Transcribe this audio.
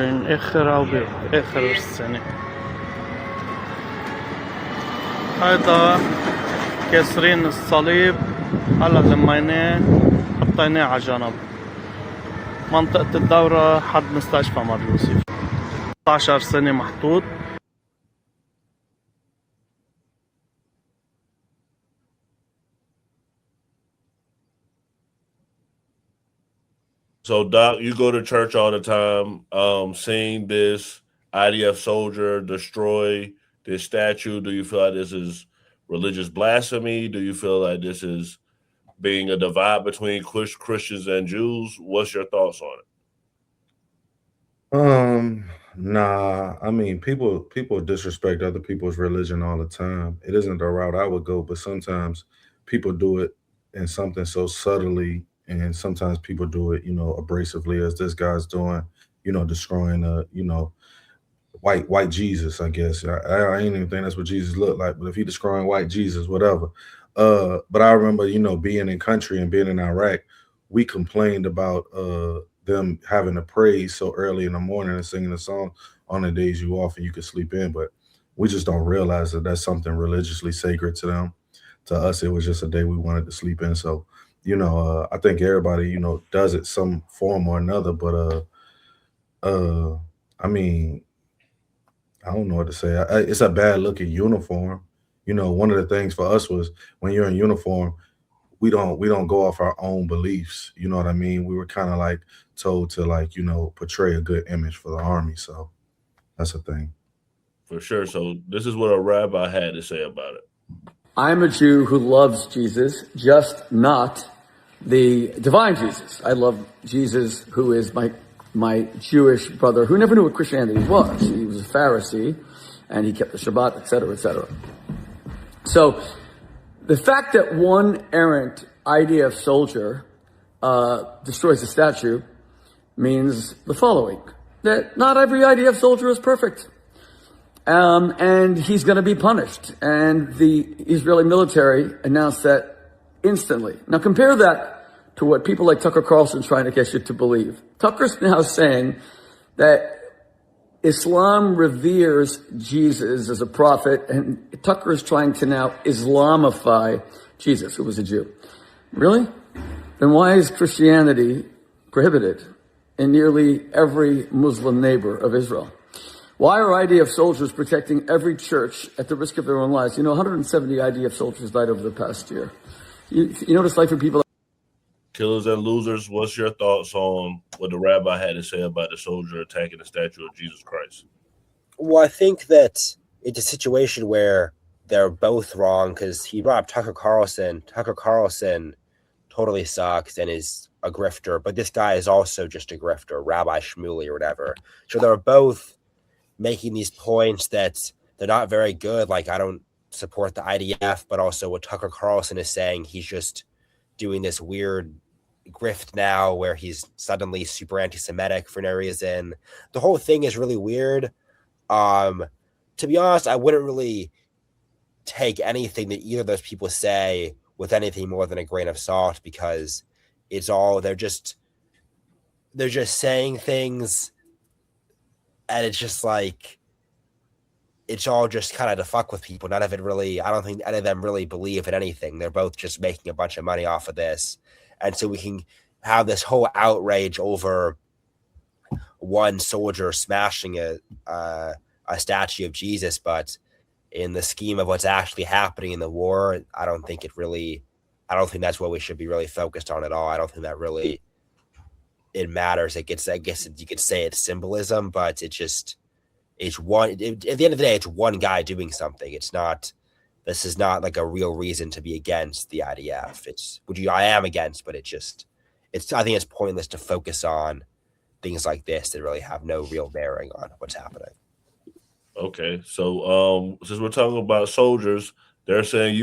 آخر أو بآخر السنة. هذا كسرين الصليب هلا لميناه حطيناه على جنب. منطقة الدورة حد مستشفى مريوسف 16 سنة محطوط. So, Doc, you go to church all the time. Seeing this IDF soldier destroy this statue, do you feel like this is religious blasphemy? Do you feel like this is being a divide between Christians and Jews? What's your thoughts on it? Nah. I mean, people disrespect other people's religion all the time. It isn't the route I would go, but sometimes people do it in something so subtly. And sometimes people do it, abrasively, as this guy's doing, destroying white Jesus, I guess. I ain't even think that's what Jesus looked like, but if he destroying white Jesus, whatever. But I remember, being in country and being in Iraq, we complained about them having to pray so early in the morning and singing a song on the days you off and you could sleep in, but we just don't realize that that's something religiously sacred to them. To us, it was just a day we wanted to sleep in. So, I think everybody, does it some form or another, but I mean, I don't know what to say. It's a bad looking uniform. One of the things for us was when you're in uniform, we don't go off our own beliefs. You know what I mean? We were kind of like told to portray a good image for the army. So that's a thing. For sure. So this is what a rabbi had to say about it. I'm a Jew who loves Jesus, just not the divine Jesus. I love Jesus, who is my Jewish brother, who never knew what Christianity was. He was a Pharisee, and he kept the Shabbat, etc., etc. So the fact that one errant IDF soldier destroys a statue means the following: that not every IDF soldier is perfect. And he's going to be punished. And the Israeli military announced that instantly. Now compare that to what people like Tucker Carlson trying to get you to believe. Tucker's now saying that Islam reveres Jesus as a prophet, and Tucker is trying to now Islamify Jesus, who was a Jew. Really? Then why is Christianity prohibited in nearly every Muslim neighbor of Israel? Why are IDF soldiers protecting every church at the risk of their own lives? 170 IDF soldiers died over the past year. You know what it's like for people. Killers and losers, what's your thoughts on what the rabbi had to say about the soldier attacking the statue of Jesus Christ? Well, I think that it's a situation where they're both wrong, because he brought up Tucker Carlson. Tucker Carlson totally sucks and is a grifter, but this guy is also just a grifter, Rabbi Shmuley or whatever. So they're both making these points that they're not very good. Like, I don't support the IDF, but also what Tucker Carlson is saying, he's just doing this weird grift now where he's suddenly super anti-Semitic for no reason. The whole thing is really weird. To be honest, I wouldn't really take anything that either of those people say with anything more than a grain of salt, because it's all, they're just saying things, and it's just like, it's all just kind of to fuck with people. None of it really, I don't think any of them really believe in anything. They're both just making a bunch of money off of this. And so we can have this whole outrage over one soldier smashing a statue of Jesus. But in the scheme of what's actually happening in the war, I don't think that's what we should be really focused on at all. I don't think that really, it matters. I guess you could say it's symbolism, but it's one, at the end of the day, it's one guy doing something. This is not like a real reason to be against the IDF. I am against, but I think it's pointless to focus on things like this that really have no real bearing on what's happening. Okay. So, since we're talking about soldiers, they're saying